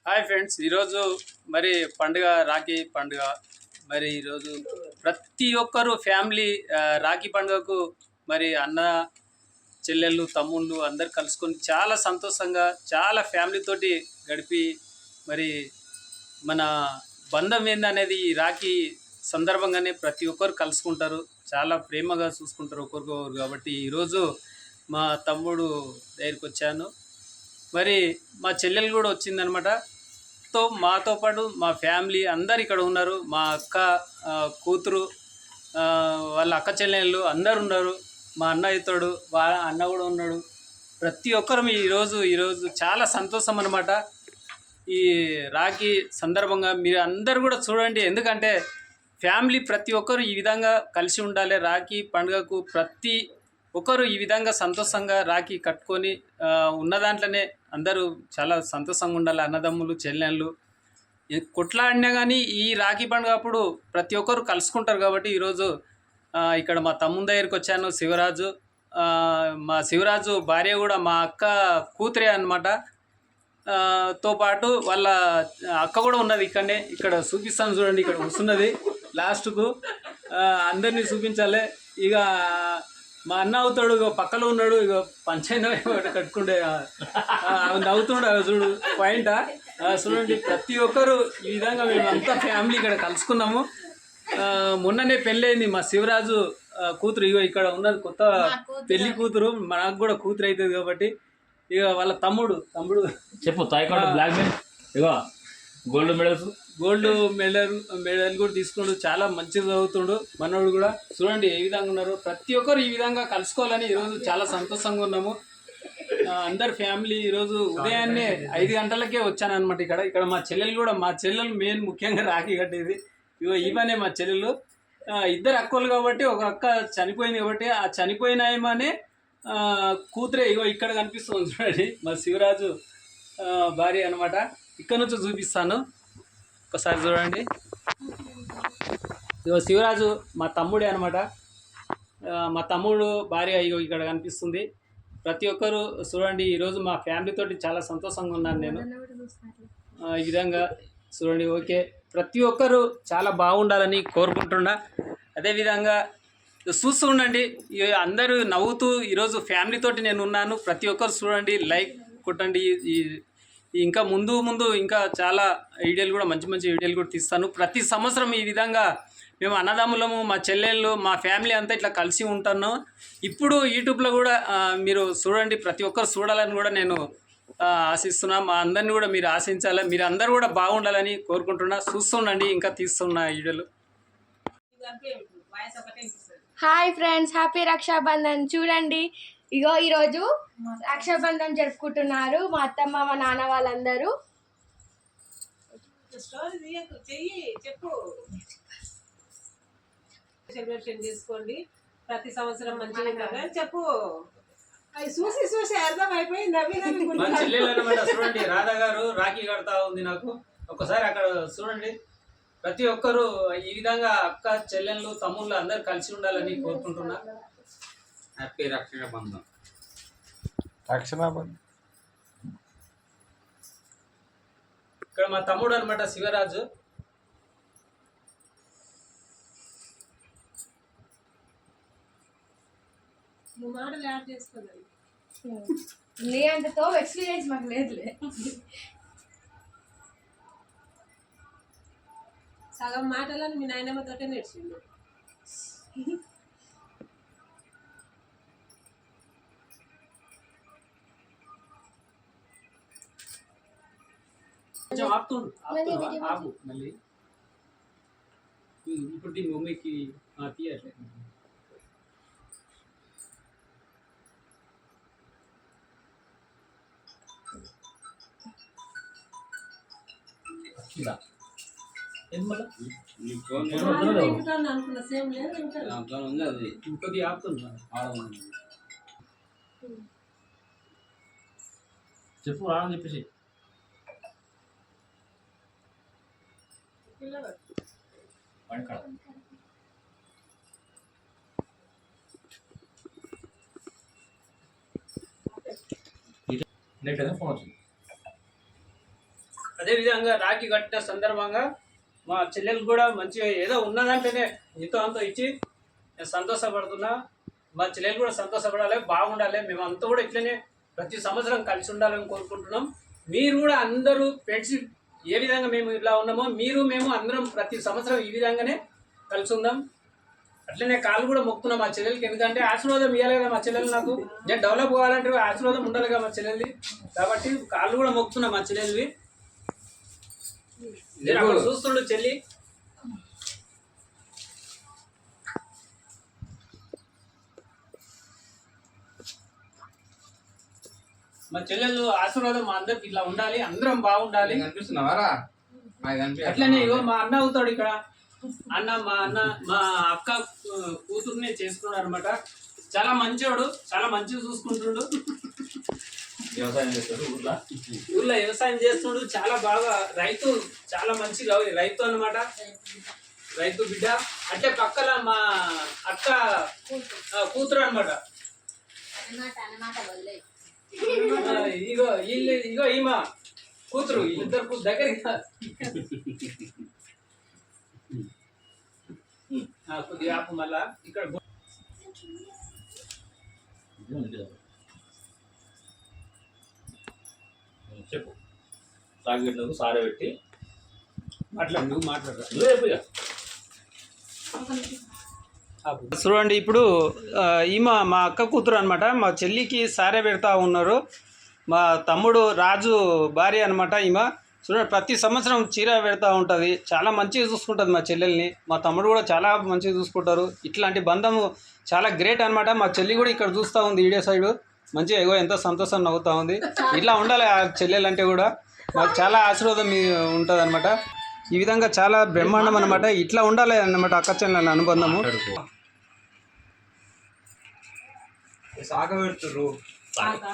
Hi friends, ఈరోజు మరి పండుగ రాఖీ పండుగ. మరి ఈరోజు ప్రతి ఒక్కరు ఫ్యామిలీ రాఖీ పండుగకు మరి అన్న చెల్లెళ్ళు తమ్ముళ్ళు అందరు కలుసుకొని చాలా సంతోషంగా చాలా ఫ్యామిలీతోటి గడిపి మరి మన బంధం ఏందనేది ఈ రాఖీ సందర్భంగానే ప్రతి ఒక్కరు కలుసుకుంటారు, చాలా ప్రేమగా చూసుకుంటారు ఒకరికొకరు. కాబట్టి ఈరోజు మా తమ్ముడు దగ్గరికి వచ్చాను. మరి మా చెల్లెలు కూడా వచ్చిందనమాట. మాతో పాటు మా ఫ్యామిలీ అందరు ఇక్కడ ఉన్నారు. మా అక్క కూతురు, వాళ్ళ అక్క చెల్లెళ్ళు అందరు ఉన్నారు. మా అన్న ఇతడు, వాళ్ళ అన్న కూడా ఉన్నాడు. ప్రతి ఒక్కరు ఈరోజు చాలా సంతోషం అనమాట. ఈ రాఖీ సందర్భంగా మీరు అందరు కూడా చూడండి, ఎందుకంటే ఫ్యామిలీ ప్రతి ఒక్కరు ఈ విధంగా కలిసి ఉండాలి. రాఖీ పండుగకు ప్రతి ఒకరు ఈ విధంగా సంతోషంగా రాఖీ కట్టుకొని ఉన్న దాంట్లోనే అందరూ చాలా సంతోషంగా ఉండాలి. అన్నదమ్ములు చెల్లెళ్ళు కొట్లాడినా కానీ ఈ రాఖీ పండుగ అప్పుడు ప్రతి ఒక్కరు కలుసుకుంటారు. కాబట్టి ఈరోజు ఇక్కడ మా తమ్ముని దగ్గరికి వచ్చాను, శివరాజు. మా శివరాజు భార్య కూడా మా అక్క కూతురే అన్నమాట. తో పాటు వాళ్ళ అక్క కూడా ఉన్నది ఇక్కడనే. ఇక్కడ చూపిస్తాను చూడండి, ఇక్కడ వస్తున్నది లాస్ట్కు. అందరినీ చూపించాలి. ఇక మా అన్న అవుతాడు, ఇక పక్కలో ఉన్నాడు, ఇక పంచైన కట్టుకుంటే నవ్వుతుండే చూడు పాయింట్. చూడండి, ప్రతి ఒక్కరు ఈ విధంగా మేము అంతా ఫ్యామిలీ ఇక్కడ కలుసుకున్నాము. మొన్ననే పెళ్ళయింది మా శివరాజు కూతురు. ఇగో ఇక్కడ ఉన్నది కొత్త పెళ్లి కూతురు, మనకు కూడా కూతురు అవుతుంది. కాబట్టి ఇక వాళ్ళ తమ్ముడు చెప్పు బ్లాక్ మెయిల్ ఇగో గోల్డ్ మెడల్ కూడా తీసుకుంటూ చాలా మంచిగా చదువుతుండు మనోడు కూడా. చూడండి ఏ విధంగా ఉన్నారు. ప్రతి ఒక్కరు ఈ విధంగా కలుసుకోవాలని ఈరోజు చాలా సంతోషంగా ఉన్నాము. అందరు ఫ్యామిలీ ఈరోజు ఉదయాన్నే 5 గంటలకే వచ్చానమాట. ఇక్కడ మా చెల్లెలు మెయిన్ ముఖ్యంగా రాఖీ కట్టేది. ఇగో ఇవనే మా చెల్లెలు. ఇద్దరు అక్కలు కాబట్టి ఒక అక్క చనిపోయింది. కాబట్టి ఆ చనిపోయిన ఏమనే కూతురే ఇగో ఇక్కడ కనిపిస్తుంది చూడండి, మా శివరాజు భార్య అనమాట. ఇక్కడ నుంచి చూపిస్తాను, ఒకసారి చూడండి. ఇగో శివరాజు మా తమ్ముడే అనమాట. మా తమ్ముడు భార్య ఇగో ఇక్కడ కనిపిస్తుంది. ప్రతి ఒక్కరు చూడండి, ఈరోజు మా ఫ్యామిలీ తోటి చాలా సంతోషంగా ఉన్నాను నేను. ఈ విధంగా చూడండి. ఓకే, ప్రతి ఒక్కరు చాలా బాగుండాలని కోరుకుంటున్నా. అదేవిధంగా చూస్తూ ఉండండి, అందరూ నవ్వుతూ ఈరోజు ఫ్యామిలీ తోటి నేను ఉన్నాను. ప్రతి ఒక్కరు చూడండి, లైక్ కొట్టండి. ఇంకా ముందు ఇంకా చాలా వీడియోలు కూడా మంచి వీడియోలు కూడా తీస్తాను. ప్రతి సంవత్సరం ఈ విధంగా మేము అన్నదమ్ములము, మా చెల్లెళ్ళు, మా ఫ్యామిలీ అంతా ఇట్లా కలిసి ఉంటాను. ఇప్పుడు యూట్యూబ్లో కూడా మీరు చూడండి, ప్రతి ఒక్కరు చూడాలని కూడా నేను ఆశిస్తున్నా. మా అందరినీ కూడా మీరు ఆశించాలి, మీరు అందరూ కూడా బాగుండాలని కోరుకుంటున్నా. చూస్తుండండి, ఇంకా తీస్తున్నా వీడియోలు. Hi friends, happy Rakshabandhan. చూడండి, ఇగో ఈరోజు రక్షాబంధన్ జరుపుకుంటున్నారు మా అత్తమ్మ, మా నాన్న వాళ్ళందరూ. సెలబ్రేషన్ చేసుకోండి ప్రతి సంవత్సరం మంచిగా చెప్పు. చూసి అర్థం అయిపోయింది. చూడండి, రాధా గారు రాఖీ కడతా ఉంది నాకు. ఒకసారి అక్కడ చూడండి, ప్రతి ఒక్కరు ఈ విధంగా అక్క చెల్లెళ్ళు తమ్ముళ్ళు అందరు కలిసి ఉండాలని కోరుకుంటున్నా. హ్యాపీ రక్షాబంధన్. ఇక్కడ మా తమ్ముడు అనమాట, శివరాజు. మాటలు యాడ్ చేసుకోవాలి. లేదంటతో ఎక్స్పీరియన్స్ మాకు లేదులే. సగం మాటలను మీ నాయనమ్మతోటే నేర్చుకుంది. కొంచెం ఆపుతుండు ఆపు మళ్ళీ. ఇప్పుడు దీని మమ్మీకి తీయట్లేదు. అనుకున్న సేమ్ లేదు ఇంకొద్ది ఆపుతున్నా. చెప్పు రాని చెప్పేసి ఫోన్ వచ్చింది. అదేవిధంగా రాఖీ కట్టిన సందర్భంగా మా చెల్లెలు కూడా మంచిగా ఏదో ఉన్నదంటేనే ఇంతో అంతో ఇచ్చి నేను సంతోషపడుతున్నా. మా చెల్లెలు కూడా సంతోషపడాలి, బాగుండాలి. మేము అంతా కూడా ఇట్లనే ప్రతి సంవత్సరం కలిసి ఉండాలని కోరుకుంటున్నాం. మీరు కూడా అందరూ ఫ్రెండ్షిప్ ఏ విధంగా మేము ఇలా ఉన్నామో మీరు మేము అందరం ప్రతి సంవత్సరం ఈ విధంగానే కలిసి ఉందాం. అట్లనే కాళ్ళు కూడా మొక్కుతున్నాం మా చెల్లెలకి, ఎందుకంటే ఆశీర్వాదం ఇవ్వాలి కదా మా చెల్లెలు. నాకు నేను డెవలప్ కావాలంటే ఆశీర్వాదం ఉండాలి కదా మా చెల్లెల్ని, కాబట్టి కాళ్ళు కూడా మొక్కుతున్నాం మా చెల్లెల్వి. నేను అక్కడ చూస్తుండు చెల్లి. మా చెల్లెలు ఆశీర్వాదం మా అందరికి ఇట్లా ఉండాలి, అందరం బాగుండాలి. కనిపిస్తున్నావారా? అట్లనే ఇగో మా అన్న అవుతాడు ఇక్కడ. మా అన్న మా అక్క కూతుర్ని చేసుకున్నాడు అనమాట. చాలా మంచివాడు, చాలా మంచిగా చూసుకుంటుండు. వ్యవసాయం చేస్తారు ఊర్లో వ్యవసాయం చేస్తుండు, చాలా బాగా రైతు, చాలా మంచి రైతు అన్నమాట. రైతు బిడ్డ. అంటే పక్కన మా అక్క కూతురు అనమాట. ఇగో ఈమె కూతురు, ఇద్దరు దగ్గర కొద్దిగా ఆపు. మళ్ళా ఇక్కడ చెప్పు. తాగిట్లకు సారే పెట్టి నువ్వు మాట్లాడరా. నువ్వు చూడండి, ఇప్పుడు ఈమె మా అక్క కూతురు అనమాట. మా చెల్లికి సారే పెడతా ఉన్నారు. మా తమ్ముడు రాజు భార్య అనమాట ఈమె. చూడండి, ప్రతి సంవత్సరం చీర పెడతా ఉంటుంది, చాలా మంచిగా చూసుకుంటుంది మా చెల్లెల్ని. మా తమ్ముడు కూడా చాలా మంచిగా చూసుకుంటారు. ఇట్లాంటి బంధం చాలా గ్రేట్ అనమాట. మా చెల్లి కూడా ఇక్కడ చూస్తూ ఉంది వీడియో సైడు, మంచిగా ఎగో ఎంతో సంతోషం నవ్వుతూ ఉంది. ఇట్లా ఉండాలి ఆ చెల్లెలు అంటే కూడా మాకు చాలా ఆశీర్వాదం ఉంటుంది అనమాట. ఈ విధంగా చాలా బ్రహ్మాండం అనమాట. ఇట్లా ఉండాలి అన్నమాట అక్క చెల్లెల అనుబంధము. సాగ పెడుతుర్రు. ఆగా.